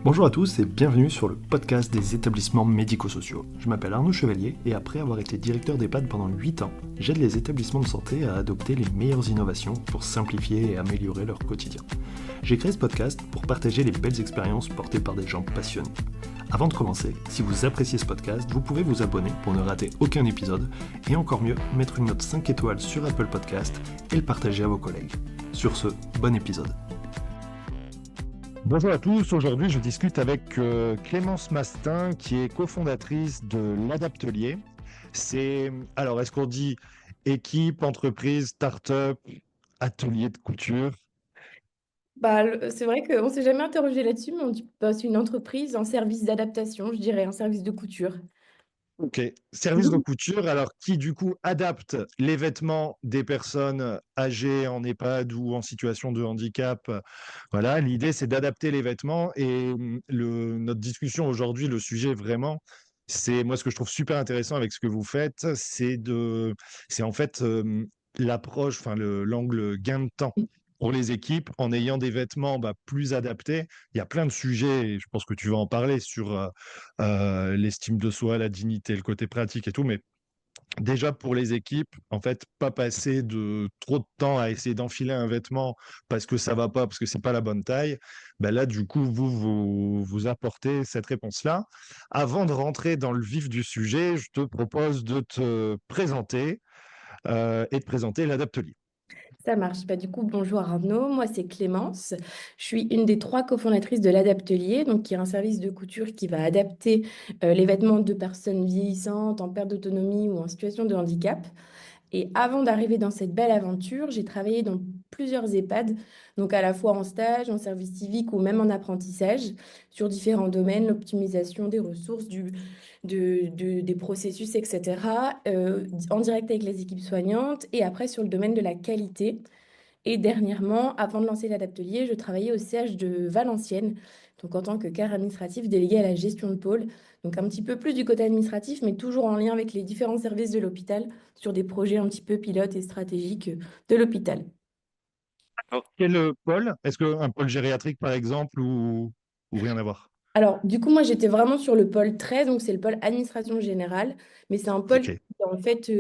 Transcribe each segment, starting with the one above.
Bonjour à tous et bienvenue sur le podcast des établissements médico-sociaux. Je m'appelle Arnaud Chevalier et après avoir été directeur d'EHPAD pendant 8 ans, j'aide les établissements de santé à adopter les meilleures innovations pour simplifier et améliorer leur quotidien. J'ai créé ce podcast pour partager les belles expériences portées par des gens passionnés. Avant de commencer, si vous appréciez ce podcast, vous pouvez vous abonner pour ne rater aucun épisode et encore mieux, mettre une note 5 étoiles sur Apple Podcast et le partager à vos collègues. Sur ce, bon épisode. Bonjour à tous, aujourd'hui je discute avec Clémence Mastin qui est cofondatrice de l'Adaptelier. Alors est-ce qu'on dit équipe, entreprise, start-up, atelier de couture? C'est vrai qu'on ne s'est jamais interrogé là-dessus, mais on dit c'est une entreprise, un service d'adaptation, je dirais, un service de couture. Ok, service de couture, alors qui du coup adapte les vêtements des personnes âgées en EHPAD ou en situation de handicap. Voilà, l'idée c'est d'adapter les vêtements et notre discussion aujourd'hui, le sujet vraiment, c'est moi ce que je trouve super intéressant avec ce que vous faites, c'est en fait l'approche, enfin l'angle gain de temps pour les équipes en ayant des vêtements plus adaptés. Il y a plein de sujets, et je pense que tu vas en parler sur l'estime de soi, la dignité, le côté pratique et tout, mais déjà pour les équipes, en fait, pas passer de trop de temps à essayer d'enfiler un vêtement parce que ça va pas, parce que c'est pas la bonne taille. Ben là, du coup, vous apportez cette réponse-là. Avant de rentrer dans le vif du sujet, je te propose de te présenter et de présenter l'Adaptelier. Ça marche. Du coup, bonjour Arnaud, moi c'est Clémence. Je suis une des 3 cofondatrices de l'Adaptelier, donc qui est un service de couture qui va adapter les vêtements de personnes vieillissantes, en perte d'autonomie ou en situation de handicap. Et avant d'arriver dans cette belle aventure, j'ai travaillé dans plusieurs EHPAD, donc à la fois en stage, en service civique ou même en apprentissage, sur différents domaines, l'optimisation des ressources, des processus, etc., en direct avec les équipes soignantes et après sur le domaine de la qualité. Et dernièrement, avant de lancer l'Adaptelier, je travaillais au CH de Valenciennes, donc en tant que cadre administratif délégué à la gestion de pôle. Donc un petit peu plus du côté administratif, mais toujours en lien avec les différents services de l'hôpital sur des projets un petit peu pilotes et stratégiques de l'hôpital. Alors, quel pôle? Est-ce qu'un pôle gériatrique, par exemple, ou rien à voir? Alors, du coup, moi, j'étais vraiment sur le pôle 13, donc c'est le pôle administration générale, mais c'est un pôle Ok. qui, en fait,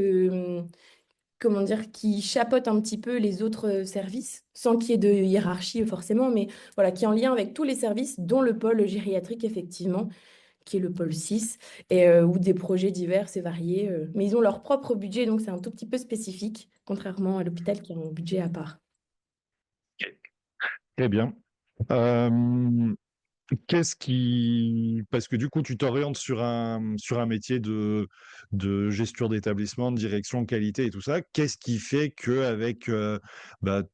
comment dire, qui chapeaute un petit peu les autres services, sans qu'il y ait de hiérarchie forcément, mais voilà, qui est en lien avec tous les services, dont le pôle gériatrique, effectivement, qui est le pôle 6, ou des projets divers et variés. Mais ils ont leur propre budget, donc c'est un tout petit peu spécifique, contrairement à l'hôpital qui a un budget à part. Très bien. Parce que du coup, tu t'orientes sur un métier de gestion d'établissement, de direction de qualité et tout ça. Qu'est-ce qui fait qu'avec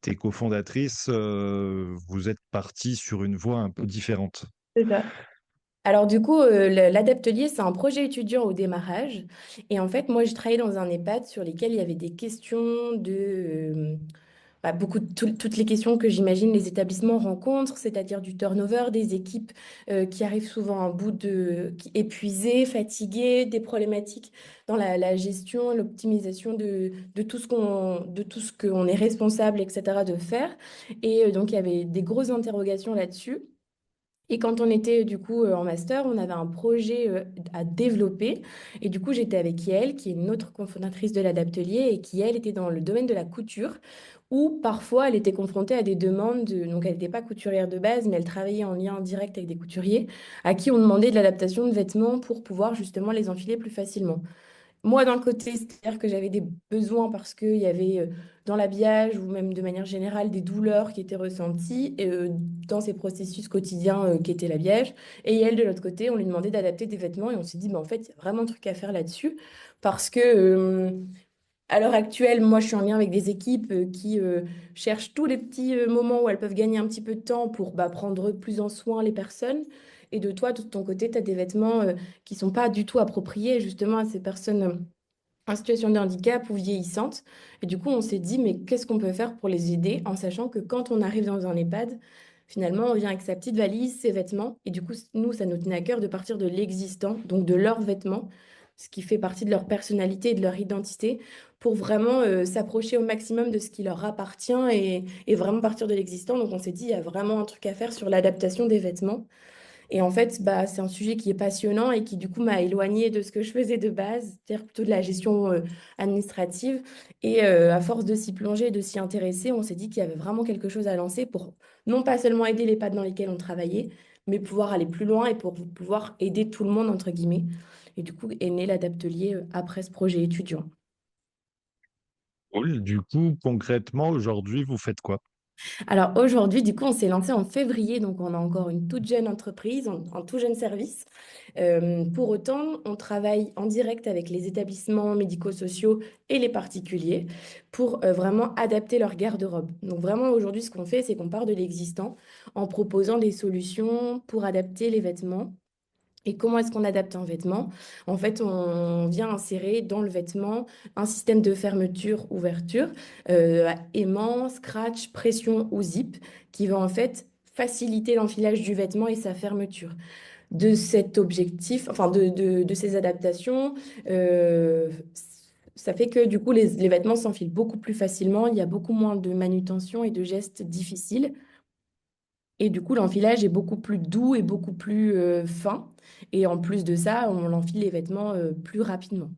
tes cofondatrices, vous êtes partis sur une voie un peu différente? C'est ça. Alors du coup, l'Adaptelier, c'est un projet étudiant au démarrage. Et en fait, moi, je travaillais dans un EHPAD sur lesquels il y avait des questions beaucoup de toutes les questions que j'imagine les établissements rencontrent, c'est-à-dire du turnover des équipes qui arrivent souvent à bout épuisées, fatiguées, des problématiques dans la gestion, l'optimisation de tout ce qu'on est responsable, etc., de faire. Et donc, il y avait des grosses interrogations là-dessus. Et quand on était du coup en master, on avait un projet à développer. Et du coup, j'étais avec Yael, qui est une autre cofondatrice de l'Adaptelier et qui, elle, était dans le domaine de la couture, où parfois elle était confrontée à des demandes. Donc, elle n'était pas couturière de base, mais elle travaillait en lien direct avec des couturiers à qui on demandait de l'adaptation de vêtements pour pouvoir justement les enfiler plus facilement. Moi, d'un côté, c'est-à-dire que j'avais des besoins parce qu'il y avait dans l'habillage ou même de manière générale des douleurs qui étaient ressenties dans ces processus quotidiens qu'était l'habillage. Et elle, de l'autre côté, on lui demandait d'adapter des vêtements et on s'est dit, en fait, il y a vraiment un truc à faire là-dessus parce que à l'heure actuelle, moi, je suis en lien avec des équipes qui cherchent tous les petits moments où elles peuvent gagner un petit peu de temps pour prendre plus en soin les personnes. Et de toi, de ton côté, tu as des vêtements qui sont pas du tout appropriés justement à ces personnes en situation de handicap ou vieillissantes. Et du coup, on s'est dit, mais qu'est-ce qu'on peut faire pour les aider en sachant que quand on arrive dans un EHPAD, finalement, on vient avec sa petite valise, ses vêtements. Et du coup, nous, ça nous tenait à cœur de partir de l'existant, donc de leurs vêtements, ce qui fait partie de leur personnalité et de leur identité, pour vraiment s'approcher au maximum de ce qui leur appartient et vraiment partir de l'existant. Donc, on s'est dit, il y a vraiment un truc à faire sur l'adaptation des vêtements. Et en fait, bah, c'est un sujet qui est passionnant et qui, du coup, m'a éloignée de ce que je faisais de base, c'est-à-dire plutôt de la gestion administrative. Et à force de s'y plonger et de s'y intéresser, on s'est dit qu'il y avait vraiment quelque chose à lancer pour non pas seulement aider les pads dans lesquels on travaillait, mais pouvoir aller plus loin et pour pouvoir aider tout le monde, entre guillemets. Et du coup, est né l'Adaptelier après ce projet étudiant. Cool. Du coup, concrètement, aujourd'hui, vous faites quoi? Alors aujourd'hui, du coup, on s'est lancé en février, donc on a encore une toute jeune entreprise, un tout jeune service. Pour autant, on travaille en direct avec les établissements médico-sociaux et les particuliers pour vraiment adapter leur garde-robe. Donc vraiment, aujourd'hui, ce qu'on fait, c'est qu'on part de l'existant en proposant des solutions pour adapter les vêtements. Et comment est-ce qu'on adapte un vêtement? En fait, on vient insérer dans le vêtement un système de fermeture-ouverture, aimant, scratch, pression ou zip, qui va en fait faciliter l'enfilage du vêtement et sa fermeture. De cet objectif, enfin de ces adaptations, euh, ça fait que du coup les vêtements s'enfilent beaucoup plus facilement, il y a beaucoup moins de manutention et de gestes difficiles. Et du coup, l'enfilage est beaucoup plus doux et beaucoup plus fin. Et en plus de ça, on enfile les vêtements plus rapidement.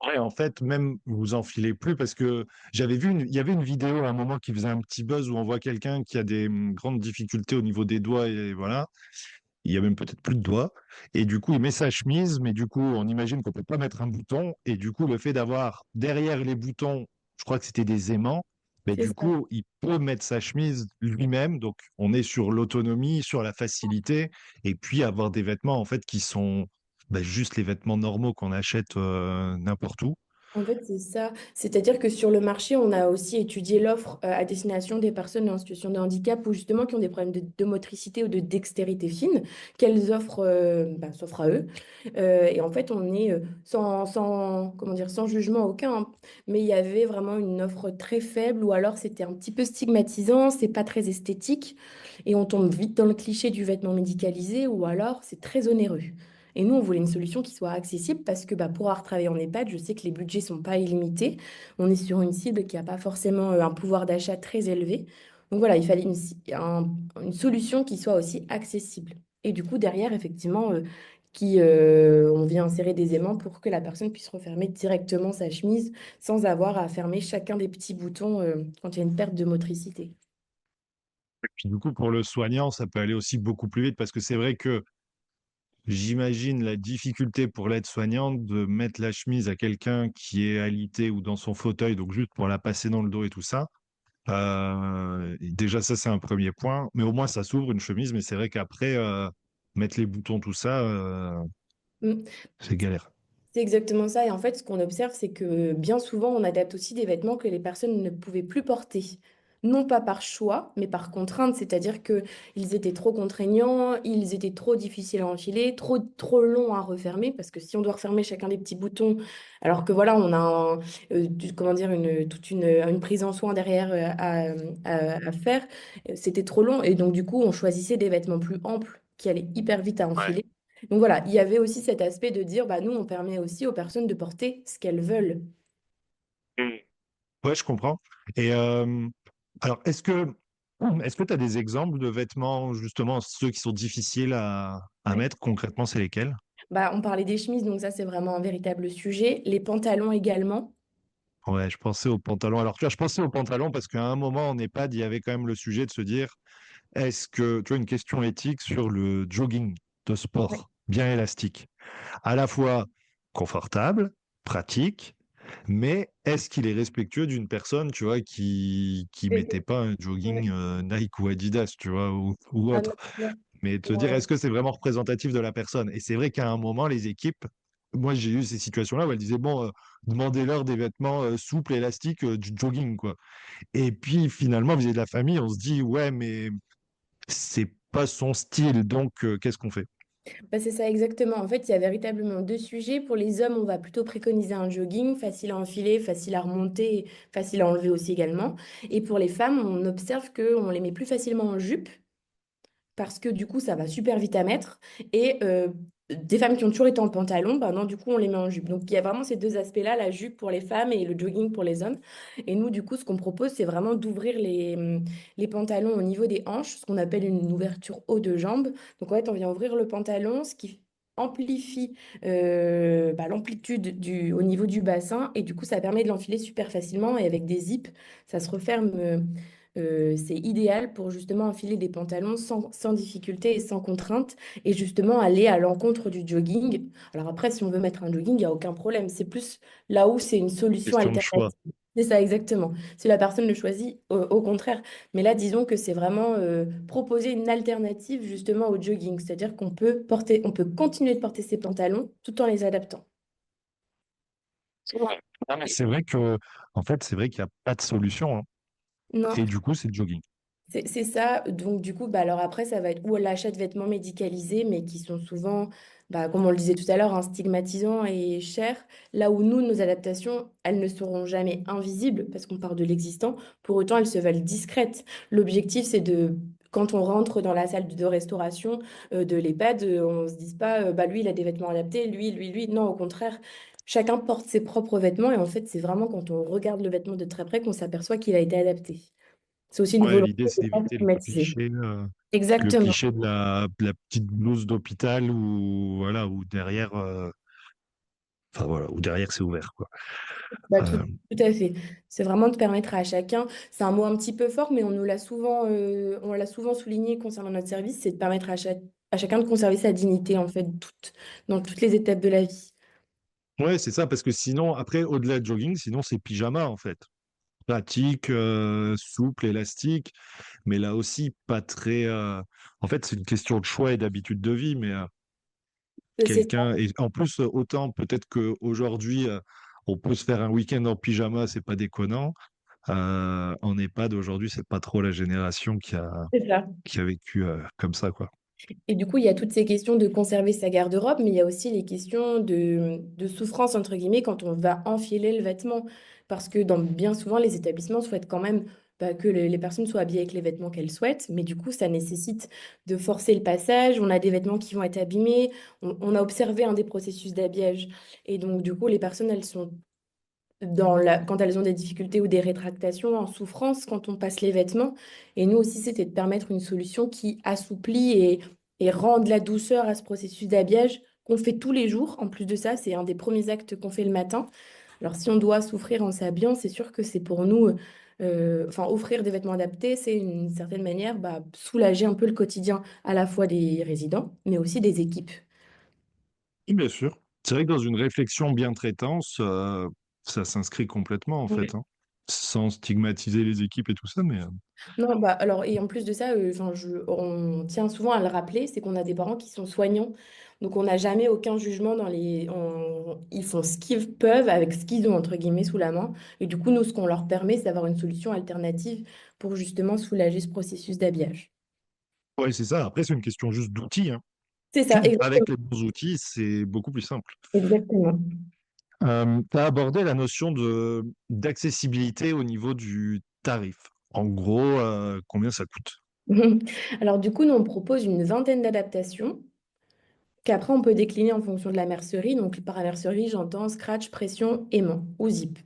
Ouais, en fait, même vous enfilez plus parce que il y avait une vidéo à un moment qui faisait un petit buzz où on voit quelqu'un qui a des grandes difficultés au niveau des doigts et voilà. Il y a même peut-être plus de doigts. Et du coup, il met sa chemise, mais du coup, on imagine qu'on peut pas mettre un bouton. Et du coup, le fait d'avoir derrière les boutons, je crois que c'était des aimants, mais C'est du ça. coup, il peut mettre sa chemise lui-même. Donc, on est sur l'autonomie, sur la facilité, et puis avoir des vêtements en fait qui sont juste les vêtements normaux qu'on achète n'importe où. En fait, c'est ça. C'est-à-dire que sur le marché, on a aussi étudié l'offre à destination des personnes en situation de handicap ou justement qui ont des problèmes de motricité ou de dextérité fine. Quelles offres s'offrent à eux? Et en fait, on est comment dire, sans jugement aucun, hein. Mais il y avait vraiment une offre très faible ou alors c'était un petit peu stigmatisant, c'est pas très esthétique et on tombe vite dans le cliché du vêtement médicalisé ou alors c'est très onéreux. Et nous, on voulait une solution qui soit accessible parce que pour avoir travaillé en EHPAD, je sais que les budgets sont pas illimités. On est sur une cible qui n'a pas forcément un pouvoir d'achat très élevé. Donc voilà, il fallait une solution qui soit aussi accessible. Et du coup, derrière, effectivement, on vient insérer des aimants pour que la personne puisse refermer directement sa chemise sans avoir à fermer chacun des petits boutons quand il y a une perte de motricité. Puis du coup, pour le soignant, ça peut aller aussi beaucoup plus vite parce que c'est vrai que j'imagine la difficulté pour l'aide-soignante de mettre la chemise à quelqu'un qui est alité ou dans son fauteuil, donc juste pour la passer dans le dos et tout ça. Déjà, ça, c'est un premier point, mais au moins, ça s'ouvre une chemise, mais c'est vrai qu'après, mettre les boutons, tout ça, Mm. c'est galère. C'est exactement ça. Et en fait, ce qu'on observe, c'est que bien souvent, on adapte aussi des vêtements que les personnes ne pouvaient plus porter. Non pas par choix, mais par contrainte. C'est-à-dire qu'ils étaient trop contraignants, ils étaient trop difficiles à enfiler, trop longs à refermer. Parce que si on doit refermer chacun des petits boutons, alors que voilà, on a comment dire, toute une prise en soin derrière à faire, c'était trop long. Et donc, du coup, on choisissait des vêtements plus amples qui allaient hyper vite à Ouais. enfiler. Donc voilà, il y avait aussi cet aspect de dire, bah, nous, on permet aussi aux personnes de porter ce qu'elles veulent. Mm. Ouais, je comprends. Et alors, est-ce que tu as des exemples de vêtements, justement, ceux qui sont difficiles à Ouais. mettre, concrètement, c'est lesquels? Bah, on parlait des chemises, donc ça, c'est vraiment un véritable sujet. Les pantalons également. Ouais, je pensais aux pantalons. Alors, tu vois, je pensais aux pantalons parce qu'à un moment en EHPAD, il y avait quand même le sujet de se dire, est-ce que, tu vois, une question éthique sur le jogging de Ouais. sport, bien élastique, à la fois confortable, pratique, mais est-ce qu'il est respectueux d'une personne, tu vois, qui mettait pas un Ouais. jogging Nike ou Adidas, tu vois, ou Ah autre, non, non. mais te dire, est-ce Ouais. que c'est vraiment représentatif de la personne? Et c'est vrai qu'à un moment, les équipes, moi j'ai eu ces situations-là où elles disaient, bon, demandez-leur des vêtements souples, élastiques, du jogging, quoi. Et puis finalement, vis-à-vis de la famille, on se dit, ouais, mais c'est pas son style, donc qu'est-ce qu'on fait? Bah, c'est ça exactement. En fait, il y a véritablement deux sujets. Pour les hommes, on va plutôt préconiser un jogging facile à enfiler, facile à remonter, facile à enlever aussi également. Et pour les femmes, on observe qu'on les met plus facilement en jupe parce que du coup, ça va super vite à mettre. Et des femmes qui ont toujours été en pantalon, bah non, du coup, on les met en jupe. Donc, il y a vraiment ces deux aspects-là, la jupe pour les femmes et le jogging pour les hommes. Et nous, du coup, ce qu'on propose, c'est vraiment d'ouvrir les pantalons au niveau des hanches, ce qu'on appelle une ouverture haut de jambe. Donc, en fait, on vient ouvrir le pantalon, ce qui amplifie l'amplitude au niveau du bassin. Et du coup, ça permet de l'enfiler super facilement. Et avec des zips, ça se referme. C'est idéal pour justement enfiler des pantalons sans difficulté et sans contrainte et justement aller à l'encontre du jogging. Alors après, si on veut mettre un jogging, il n'y a aucun problème. C'est plus là où c'est une solution Question de choix. alternative. C'est ça exactement. Si la personne le choisit, au contraire. Mais là, disons que c'est vraiment proposer une alternative justement au jogging. C'est-à-dire qu'on peut porter, on peut continuer de porter ses pantalons tout en les adaptant. Ouais. Non, mais c'est vrai que, en fait, c'est vrai qu'il n'y a pas de solution, hein. Non, Et du coup, c'est le jogging. c'est ça. Donc, du coup, bah, alors après, ça va être ou l'achat de vêtements médicalisés, mais qui sont souvent, bah, comme on le disait tout à l'heure, hein, stigmatisants et chers. Là où nous, nos adaptations, elles ne seront jamais invisibles parce qu'on part de l'existant. Pour autant, elles se veulent discrètes. L'objectif, c'est de, quand on rentre dans la salle de restauration de l'EHPAD, on ne se dise pas, bah, lui, il a des vêtements adaptés, lui. Non, au contraire. Chacun porte ses propres vêtements et en fait, c'est vraiment quand on regarde le vêtement de très près qu'on s'aperçoit qu'il a été adapté. C'est aussi une Ouais, volonté l'idée, c'est de ne pas d'éviter stigmatiser. le Exactement. cliché de la petite blouse d'hôpital où, voilà, où derrière, enfin, voilà, où derrière, c'est ouvert, quoi. Bah, Euh, tout à fait. C'est vraiment de permettre à chacun, c'est un mot un petit peu fort, mais on l'a souvent souligné concernant notre service, c'est de permettre à chacun de conserver sa dignité, en fait, dans toutes les étapes de la vie. ouais, c'est ça, parce que sinon, après, au-delà de jogging, sinon, c'est pyjama, en fait. Pratique, souple, élastique, mais là aussi, pas très. En fait, c'est une question de choix et d'habitude de vie, mais C'est ça, quelqu'un. Et en plus, autant peut-être qu'aujourd'hui, on peut se faire un week-end en pyjama, c'est pas déconnant. En EHPAD, aujourd'hui, c'est pas trop la génération c'est ça. qui a vécu comme ça, quoi. Et du coup, il y a toutes ces questions de conserver sa garde-robe, mais il y a aussi les questions de souffrance, entre guillemets, quand on va enfiler le vêtement. Parce que bien souvent, les établissements souhaitent quand même que les personnes soient habillées avec les vêtements qu'elles souhaitent, mais du coup, ça nécessite de forcer le passage. On a des vêtements qui vont être abîmés. On a observé un des processus d'habillage. Et donc, du coup, les personnes, elles sont quand elles ont des difficultés ou des rétractations en souffrance quand on passe les vêtements. Et nous aussi, c'était de permettre une solution qui assouplit et rend de la douceur à ce processus d'habillage qu'on fait tous les jours. En plus de ça, c'est un des premiers actes qu'on fait le matin. Alors, si on doit souffrir en s'habillant, c'est sûr que c'est pour nous, enfin, offrir des vêtements adaptés, c'est une certaine manière soulager un peu le quotidien à la fois des résidents, mais aussi des équipes. Oui, bien sûr. C'est vrai que dans une réflexion bien traitance, ça s'inscrit complètement, en fait, hein. Sans stigmatiser les équipes et tout ça, mais Non, bah alors, et en plus de ça, enfin, on tient souvent à le rappeler, c'est qu'on a des parents qui sont soignants, donc on n'a jamais aucun jugement ils font ce qu'ils peuvent avec ce qu'ils ont, entre guillemets, sous la main, et du coup, nous, ce qu'on leur permet, c'est d'avoir une solution alternative pour justement soulager ce processus d'habillage. ouais, c'est ça. Après, c'est une question juste d'outils, hein. C'est ça, Avec exactement. les bons outils, c'est beaucoup plus simple. Exactement. Tu as abordé la notion d'accessibilité au niveau du tarif. En gros, combien ça coûte? Alors du coup, nous, on propose une vingtaine d'adaptations qu'après, on peut décliner en fonction de la mercerie. Donc par la mercerie, j'entends scratch, pression, aimant ou zip.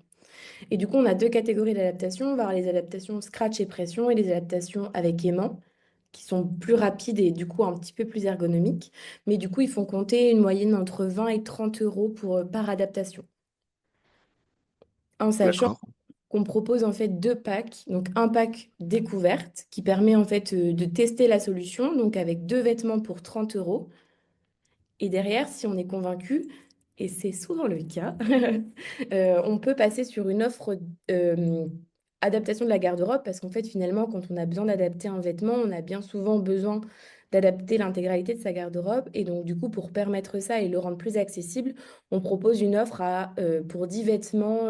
Et du coup, on a deux catégories d'adaptation. On va avoir les adaptations scratch et pression et les adaptations avec aimant, qui sont plus rapides et du coup un petit peu plus ergonomiques. Mais du coup, ils font compter une moyenne entre 20 et 30 euros par adaptation. En sachant D'accord. qu'on propose en fait deux packs. Donc un pack découverte qui permet en fait de tester la solution, donc avec deux vêtements pour 30 euros. Et derrière, si on est convaincu, et c'est souvent le cas, on peut passer sur une offre euh, adaptation de la garde-robe parce qu'en fait, finalement, quand on a besoin d'adapter un vêtement, on a bien souvent besoin d'adapter l'intégralité de sa garde-robe. Et donc, du coup, pour permettre ça et le rendre plus accessible, on propose une offre pour 10 vêtements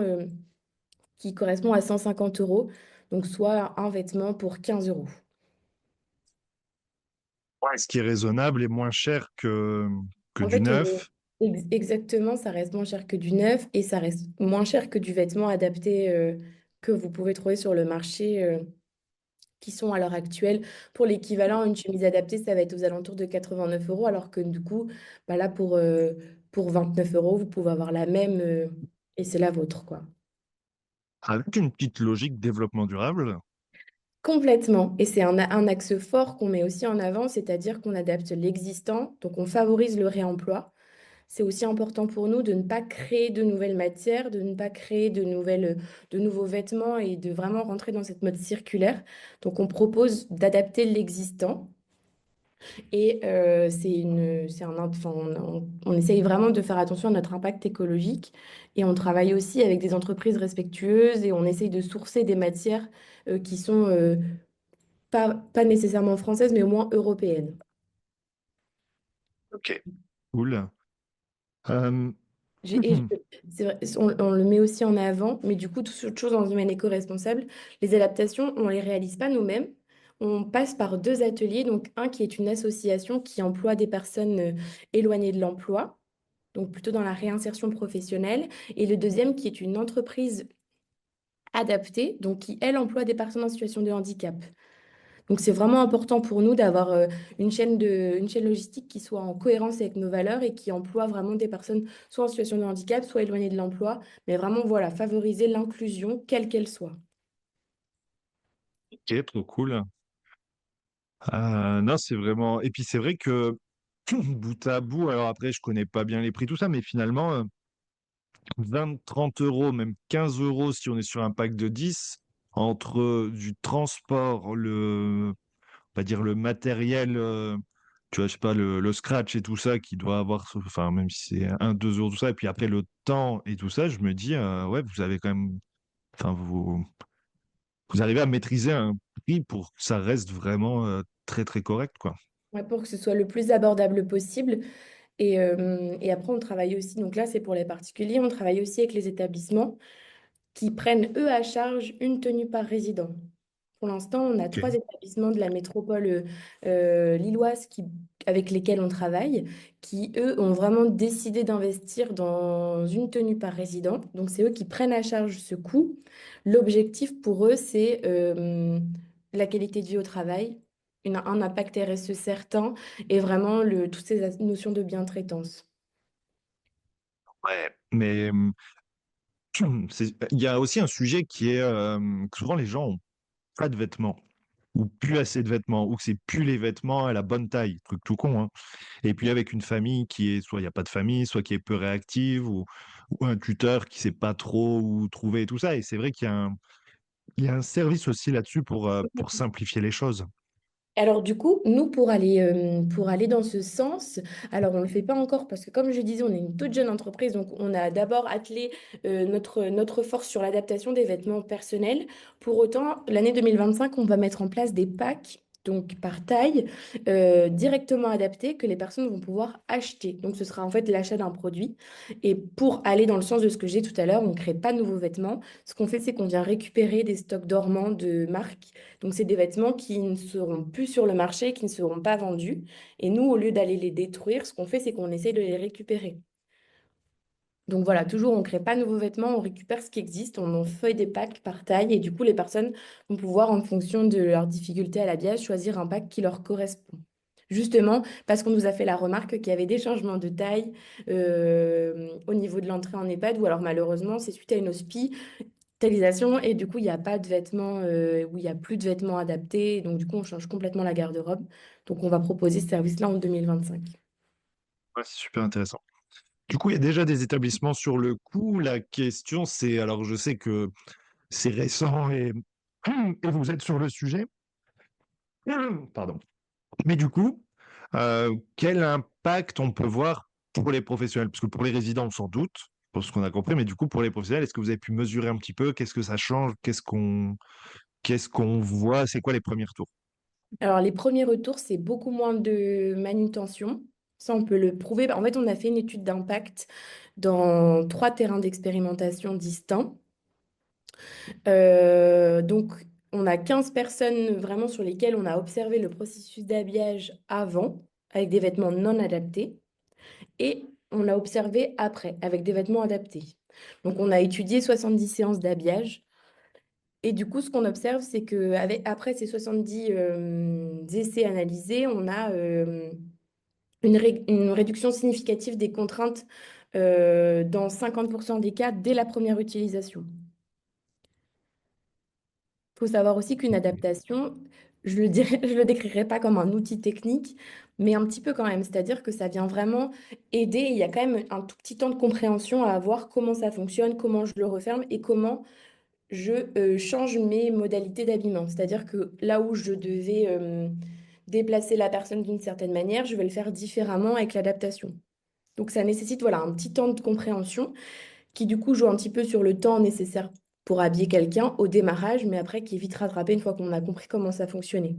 qui correspond à 150 euros. Donc, soit un vêtement pour 15 euros. Ouais, ce qui est raisonnable et moins cher que En du fait, neuf. exactement, ça reste moins cher que du neuf et ça reste moins cher que du vêtement adapté que vous pouvez trouver sur le marché. qui sont à l'heure actuelle, pour l'équivalent, une chemise adaptée, ça va être aux alentours de 89 euros, alors que du coup, bah là, pour 29 euros, vous pouvez avoir la même et c'est la vôtre, quoi. Avec une petite logique développement durable. Complètement. Et c'est un axe fort qu'on met aussi en avant, c'est-à-dire qu'on adapte l'existant, donc on favorise le réemploi. C'est aussi important pour nous de ne pas créer de nouvelles matières, de ne pas créer de nouveaux vêtements et de vraiment rentrer dans cette mode circulaire. Donc on propose d'adapter l'existant. Et enfin, on essaye vraiment de faire attention à notre impact écologique. Et on travaille aussi avec des entreprises respectueuses et on essaye de sourcer des matières qui sont pas nécessairement françaises, mais au moins européennes. Ok. Cool. Euh, Et c'est vrai, on le met aussi en avant, mais du coup, toute chose dans le domaine éco-responsable, les adaptations, on ne les réalise pas nous-mêmes. On passe par deux ateliers, donc un qui est une association qui emploie des personnes éloignées de l'emploi, donc plutôt dans la réinsertion professionnelle, et le deuxième qui est une entreprise adaptée, donc qui, elle, emploie des personnes en situation de handicap. Donc c'est vraiment important pour nous d'avoir une chaîne logistique qui soit en cohérence avec nos valeurs et qui emploie vraiment des personnes soit en situation de handicap, soit éloignées de l'emploi, mais vraiment voilà, favoriser l'inclusion, quelle qu'elle soit. ok, trop cool. Non, c'est vraiment. Et puis c'est vrai que bout à bout, alors après, je connais pas bien les prix, tout ça, mais finalement, 20, 30 euros, même 15 euros si on est sur un pack de 10 entre du transport, on va dire le matériel, tu vois, je sais pas, le scratch et tout ça qui doit avoir, enfin, même si c'est 1, 2 euros, tout ça, et puis après le temps et tout ça, je me dis, ouais, vous avez quand même, enfin, vous arrivez à maîtriser un prix pour que ça reste vraiment très, très correct, quoi. Ouais, pour que ce soit le plus abordable possible. Et après, on travaille aussi, donc là, c'est pour les particuliers, on travaille aussi avec les établissements qui prennent, eux, à charge une tenue par résident. Pour l'instant, on a Ok. 3 établissements de la métropole lilloise avec lesquels on travaille, qui, eux, ont vraiment décidé d'investir dans une tenue par résident. Donc, c'est eux qui prennent à charge ce coût. L'objectif pour eux, c'est la qualité de vie au travail, un impact RSE certain et vraiment toutes ces notions de bientraitance. Ouais. Mais il y a aussi un sujet qui est que souvent les gens ont pas de vêtements ou plus assez de vêtements ou que c'est plus les vêtements à la bonne taille, truc tout con, hein. Et puis avec une famille qui est soit il y a pas de famille, soit qui est peu réactive ou un tuteur qui sait pas trop où trouver et tout ça. Et c'est vrai qu'il y a un service aussi là-dessus pour simplifier les choses. Alors du coup, nous, pour aller dans ce sens, alors on ne le fait pas encore parce que comme je disais, on est une toute jeune entreprise, donc on a d'abord attelé notre force sur l'adaptation des vêtements personnels. Pour autant, l'année 2025, on va mettre en place des packs, donc par taille, directement adaptés que les personnes vont pouvoir acheter. Donc ce sera en fait l'achat d'un produit. Et pour aller dans le sens de ce que j'ai tout à l'heure, on ne crée pas de nouveaux vêtements. Ce qu'on fait, c'est qu'on vient récupérer des stocks dormants de marques, donc, c'est des vêtements qui ne seront plus sur le marché, qui ne seront pas vendus. Et nous, au lieu d'aller les détruire, ce qu'on fait, c'est qu'on essaye de les récupérer. Donc voilà, toujours, on ne crée pas de nouveaux vêtements, on récupère ce qui existe, on en fait des packs par taille. Et du coup, les personnes vont pouvoir, en fonction de leur difficulté à l'habillage, choisir un pack qui leur correspond. Justement, parce qu'on nous a fait la remarque qu'il y avait des changements de taille au niveau de l'entrée en EHPAD, ou alors malheureusement, c'est suite à une hospitalisation et du coup, il n'y a pas de vêtements, où il n'y a plus de vêtements adaptés. Et donc, du coup, on change complètement la garde-robe. Donc, on va proposer ce service-là en 2025. Ouais, c'est super intéressant. Du coup, il y a déjà des établissements sur le coup. La question, c'est, alors je sais que c'est récent et vous êtes sur le sujet. Pardon. Mais du coup, quel impact on peut voir pour les professionnels? Parce que pour les résidents, sans doute, pour ce qu'on a compris, mais du coup, pour les professionnels, est-ce que vous avez pu mesurer un petit peu? Qu'est-ce que ça change? Qu'est-ce qu'on voit? C'est quoi les premiers retours? Alors, les premiers retours, c'est beaucoup moins de manutention. Ça, on peut le prouver. En fait, on a fait une étude d'impact dans 3 terrains d'expérimentation distincts. Donc, on a 15 personnes vraiment sur lesquelles on a observé le processus d'habillage avant, avec des vêtements non adaptés. Et on l'a observé après, avec des vêtements adaptés. Donc, on a étudié 70 séances d'habillage. Et du coup, ce qu'on observe, c'est que après ces 70 essais analysés, on a une réduction significative des contraintes dans 50% des cas dès la première utilisation. Il faut savoir aussi qu'une adaptation, je le décrirais pas comme un outil technique, mais un petit peu quand même. C'est-à-dire que ça vient vraiment aider. Il y a quand même un tout petit temps de compréhension à avoir comment ça fonctionne, comment je le referme et comment je change mes modalités d'habillement. C'est-à-dire que là où je devais déplacer la personne d'une certaine manière, je vais le faire différemment avec l'adaptation. Donc ça nécessite voilà, un petit temps de compréhension qui du coup joue un petit peu sur le temps nécessaire pour habiller quelqu'un au démarrage, mais après qui est vite rattrapé une fois qu'on a compris comment ça fonctionnait.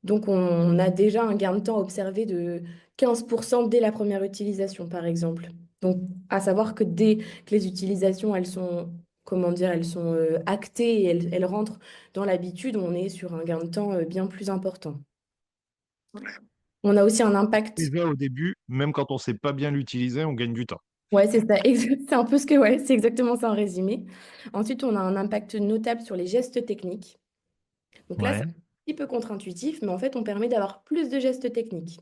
Donc on a déjà un gain de temps observé de 15% dès la première utilisation, par exemple. Donc à savoir que dès que les utilisations, elles sont, comment dire, elles sont actées et elles rentrent dans l'habitude, on est sur un gain de temps bien plus important. On a aussi un impact. Déjà au début, même quand on ne sait pas bien l'utiliser, on gagne du temps. Ouais, c'est ça. C'est un peu ce que, ouais, c'est exactement ça en résumé. Ensuite, on a un impact notable sur les gestes techniques. Donc là, c'est Ouais. un petit peu contre-intuitif, mais en fait, on permet d'avoir plus de gestes techniques.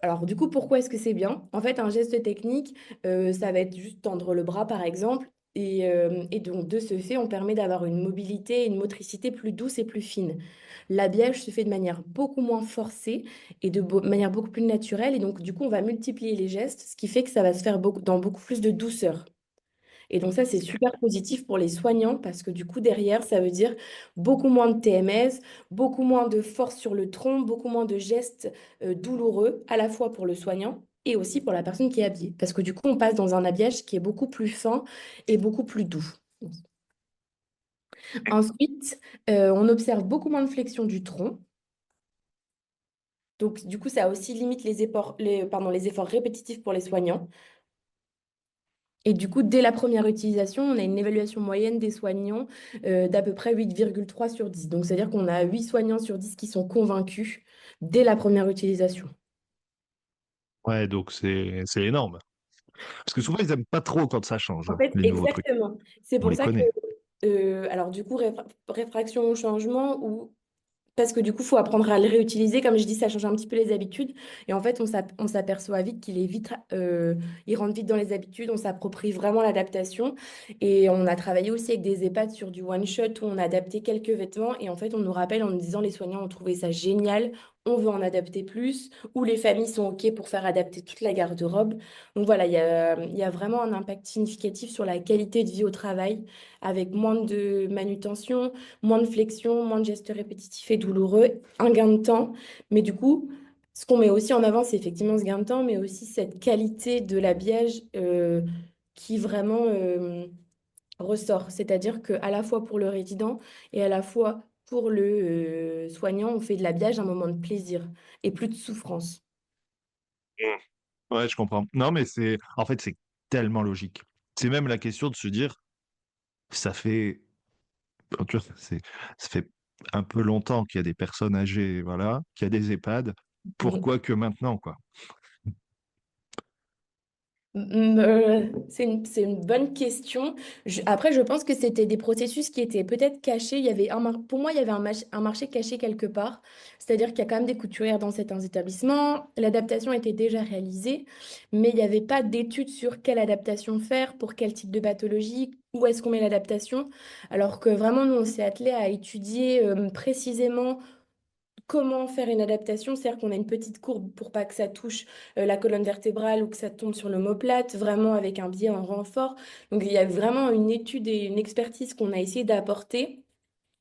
Alors, du coup, pourquoi est-ce que c'est bien? En fait, un geste technique, ça va être juste tendre le bras, par exemple. Et donc, de ce fait, on permet d'avoir une mobilité et une motricité plus douce et plus fine. L'habillage se fait de manière beaucoup moins forcée et de manière beaucoup plus naturelle. Et donc, du coup, on va multiplier les gestes, ce qui fait que ça va se faire dans beaucoup plus de douceur. Et donc ça, c'est super positif pour les soignants parce que du coup, derrière, ça veut dire beaucoup moins de TMS, beaucoup moins de force sur le tronc, beaucoup moins de gestes douloureux, à la fois pour le soignant et aussi pour la personne qui est habillée. Parce que du coup, on passe dans un habillage qui est beaucoup plus fin et beaucoup plus doux. Ensuite, on observe beaucoup moins de flexion du tronc. Donc, du coup, ça aussi limite les efforts répétitifs pour les soignants. Et du coup, dès la première utilisation, on a une évaluation moyenne des soignants d'à peu près 8,3 sur 10. Donc, c'est-à-dire qu'on a 8 soignants sur 10 qui sont convaincus dès la première utilisation. Ouais, donc c'est énorme. Parce que souvent, ils n'aiment pas trop quand ça change, En fait, les nouveaux trucs. exactement. C'est On pour les ça que, connaît. alors du coup, réfraction au changement ou parce que du coup, il faut apprendre à le réutiliser. Comme je dis, ça change un petit peu les habitudes. Et en fait, on s'aperçoit vite qu'il est vite, il rentre vite dans les habitudes. On s'approprie vraiment l'adaptation. Et on a travaillé aussi avec des EHPAD sur du one shot où on a adapté quelques vêtements. Et en fait, on nous rappelle en nous disant les soignants ont trouvé ça génial. On veut en adapter plus. Ou les familles sont OK pour faire adapter toute la garde-robe. Donc voilà, il y a vraiment un impact significatif sur la qualité de vie au travail avec moins de manutention, moins de flexion, moins de gestes répétitifs et douloureux, un gain de temps. Mais du coup, ce qu'on met aussi en avant, c'est effectivement ce gain de temps, mais aussi cette qualité de l'habillage qui vraiment ressort. C'est-à-dire qu'à la fois pour le résident et à la fois pour le soignant, on fait de l'habillage un moment de plaisir et plus de souffrance. Mm. Ouais, je comprends. Non, mais en fait, c'est tellement logique. C'est même la question de se dire, ça fait, tu vois, ça fait un peu longtemps qu'il y a des personnes âgées, voilà, qu'il y a des EHPAD. Pourquoi que maintenant, quoi? C'est une bonne question. Après, je pense que c'était des processus qui étaient peut-être cachés. Il y avait pour moi, il y avait un marché caché quelque part. C'est-à-dire qu'il y a quand même des couturières dans certains établissements. L'adaptation était déjà réalisée, mais il n'y avait pas d'études sur quelle adaptation faire, pour quel type de pathologie, où est-ce qu'on met l'adaptation. Alors que vraiment, nous, on s'est attelé à étudier précisément comment faire une adaptation, c'est-à-dire qu'on a une petite courbe pour pas que ça touche la colonne vertébrale ou que ça tombe sur l'omoplate, vraiment avec un biais en renfort. Donc il y a vraiment une étude et une expertise qu'on a essayé d'apporter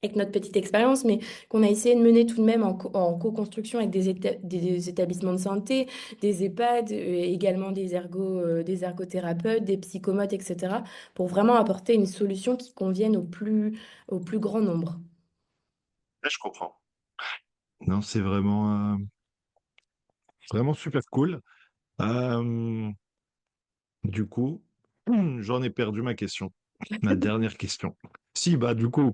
avec notre petite expérience, mais qu'on a essayé de mener tout de même en co-construction avec des établissements de santé, des EHPAD, également des ergothérapeutes, des psychomotes, etc., pour vraiment apporter une solution qui convienne au plus grand nombre. Ouais, je comprends. Non, c'est vraiment super cool. Euh, du coup, j'en ai perdu ma question. Ma dernière question. Si, bah, du coup,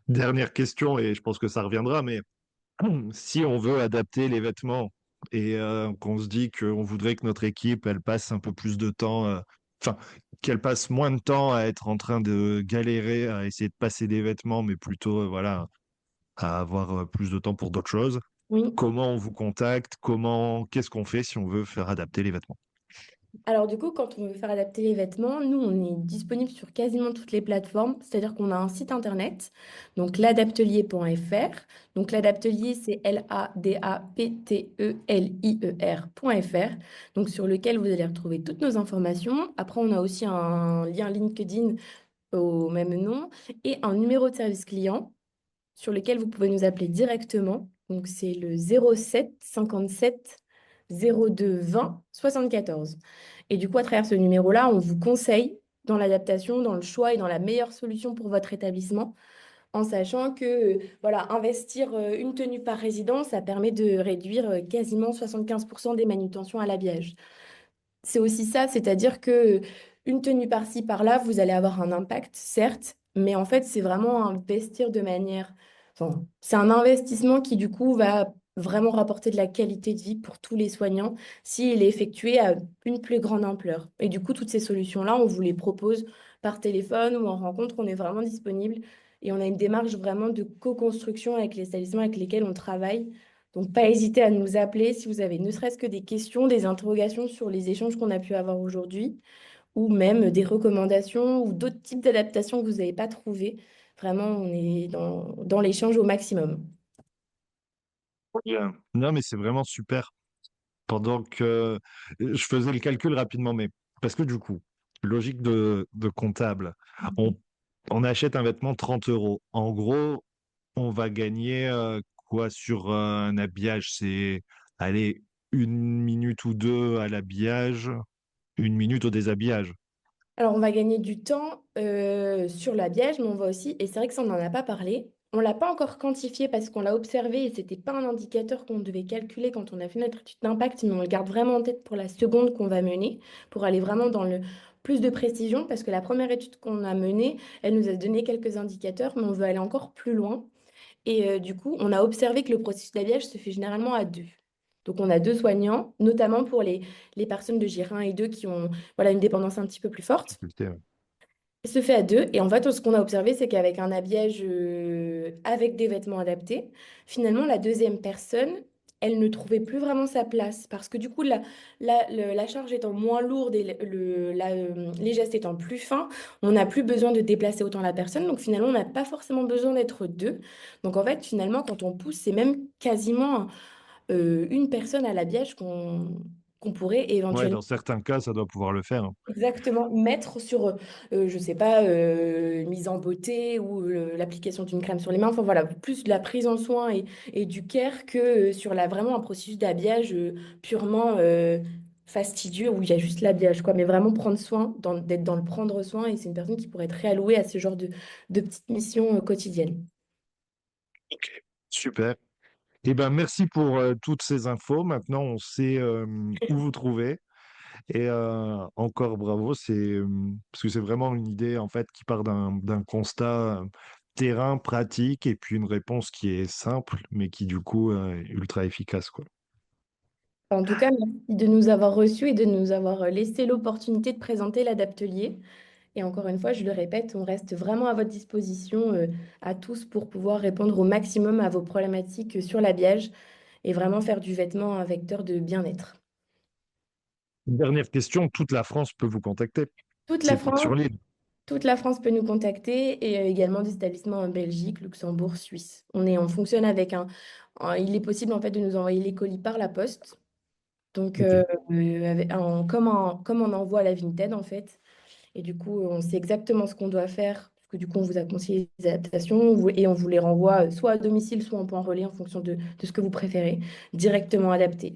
dernière question, et je pense que ça reviendra, mais si on veut adapter les vêtements et qu'on se dit qu'on voudrait que notre équipe, elle passe un peu plus de temps enfin, qu'elles passent moins de temps à être en train de galérer, à essayer de passer des vêtements, mais plutôt, voilà, à avoir plus de temps pour d'autres choses. Oui. Comment on vous contacte? Qu'est-ce qu'on fait si on veut faire adapter les vêtements? Alors du coup, quand on veut faire adapter les vêtements, nous, on est disponible sur quasiment toutes les plateformes, c'est-à-dire qu'on a un site internet, donc ladaptelier.fr. Donc l'adaptelier, c'est LADAPTELIER.fr, donc sur lequel vous allez retrouver toutes nos informations. Après, on a aussi un lien LinkedIn au même nom et un numéro de service client sur lequel vous pouvez nous appeler directement. Donc c'est le 07 57 02 20 74. Et du coup, à travers ce numéro-là, on vous conseille dans l'adaptation, dans le choix et dans la meilleure solution pour votre établissement, en sachant que voilà, investir une tenue par résidence, ça permet de réduire quasiment 75% des manutentions à l'habillage. C'est aussi ça, c'est-à-dire que une tenue par-ci, par-là, vous allez avoir un impact, certes, mais en fait, c'est vraiment investir de manière... Enfin, c'est un investissement qui, du coup, va vraiment rapporter de la qualité de vie pour tous les soignants s'il est effectué à une plus grande ampleur. Et du coup, toutes ces solutions-là, on vous les propose par téléphone ou en rencontre, on est vraiment disponible. Et on a une démarche vraiment de co-construction avec les établissements avec lesquels on travaille. Donc, pas hésiter à nous appeler si vous avez ne serait-ce que des questions, des interrogations sur les échanges qu'on a pu avoir aujourd'hui, ou même des recommandations ou d'autres types d'adaptations que vous n'avez pas trouvées. Vraiment, on est dans l'échange au maximum. Bien. Non, mais c'est vraiment super. Pendant que je faisais le calcul rapidement, mais parce que du coup, logique de comptable, on, on achète un vêtement 30 euros. En gros, on va gagner quoi sur un habillage? C'est, allez, 1 minute ou deux à l'habillage, 1 minute au déshabillage. Alors, on va gagner du temps sur l'habillage, mais on va aussi, et c'est vrai que ça, on n'en a pas parlé, on ne l'a pas encore quantifié parce qu'on l'a observé et ce n'était pas un indicateur qu'on devait calculer quand on a fait notre étude d'impact, mais on le garde vraiment en tête pour la seconde qu'on va mener, pour aller vraiment dans le plus de précision, parce que la première étude qu'on a menée, elle nous a donné quelques indicateurs, mais on veut aller encore plus loin. Et du coup, on a observé que le processus d'habillage se fait généralement à deux. Donc, on a deux soignants, notamment pour les personnes de J1 et 2 qui ont voilà, une dépendance un petit peu plus forte. Ouais. Il se fait à deux. Et en fait, ce qu'on a observé, c'est qu'avec un habillage avec des vêtements adaptés, finalement, la deuxième personne, elle ne trouvait plus vraiment sa place. Parce que du coup, la charge étant moins lourde et les gestes étant plus fins, on n'a plus besoin de déplacer autant la personne. Donc finalement, on n'a pas forcément besoin d'être deux. Donc en fait, finalement, quand on pousse, c'est même quasiment une personne à l'habillage qu'on pourrait Ouais, éventuellement. dans certains cas, ça doit pouvoir le faire, hein. Exactement, mettre sur, je sais pas, mise en beauté ou l'application d'une crème sur les mains. Enfin voilà, plus de la prise en soin et du care que sur vraiment un processus d'habillage purement fastidieux où il y a juste l'habillage, quoi. Mais vraiment prendre soin, d'être dans le prendre soin et c'est une personne qui pourrait être réallouée à ce genre de petites missions quotidiennes. Ok. Super. Eh ben, merci pour toutes ces infos. Maintenant, on sait où vous trouver. Et encore bravo, parce que c'est vraiment une idée en fait qui part d'un constat terrain pratique et puis une réponse qui est simple, mais qui du coup est ultra efficace, quoi. En tout cas, merci de nous avoir reçus et de nous avoir laissé l'opportunité de présenter l'Adaptelier. Et encore une fois, je le répète, on reste vraiment à votre disposition à tous pour pouvoir répondre au maximum à vos problématiques sur l'habillage et vraiment faire du vêtement un vecteur de bien-être. Dernière question, toute la France peut vous contacter. Toute la C'est fait France, sur l'île. toute la France peut nous contacter et également des établissements en Belgique, Luxembourg, Suisse. On fonctionne avec il est possible en fait de nous envoyer les colis par la poste. Donc, Ok. comme on envoie à la Vinted en fait. Et du coup, on sait exactement ce qu'on doit faire, parce que du coup, on vous a conseillé des adaptations et on vous les renvoie soit à domicile, soit en point relais en fonction de ce que vous préférez, directement adapté.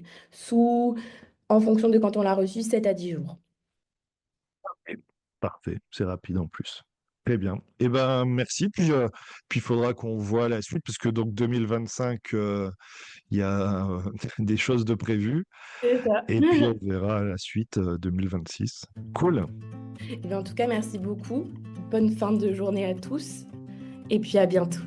En fonction de quand on l'a reçu, 7 à 10 jours. Et parfait, c'est rapide en plus. Très bien. Eh ben merci. Puis il faudra qu'on voit la suite, puisque donc 2025, il y a des choses de prévues. C'est ça. Et puis on verra la suite 2026. Cool. Et bien, en tout cas, merci beaucoup. Bonne fin de journée à tous et puis à bientôt.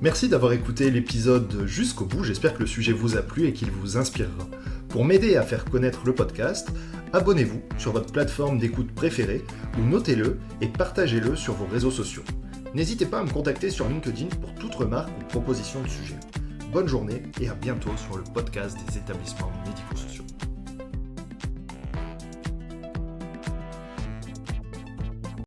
Merci d'avoir écouté l'épisode jusqu'au bout, j'espère que le sujet vous a plu et qu'il vous inspirera. Pour m'aider à faire connaître le podcast, abonnez-vous sur votre plateforme d'écoute préférée ou notez-le et partagez-le sur vos réseaux sociaux. N'hésitez pas à me contacter sur LinkedIn pour toute remarque ou proposition de sujet. Bonne journée et à bientôt sur le podcast des établissements médico-sociaux.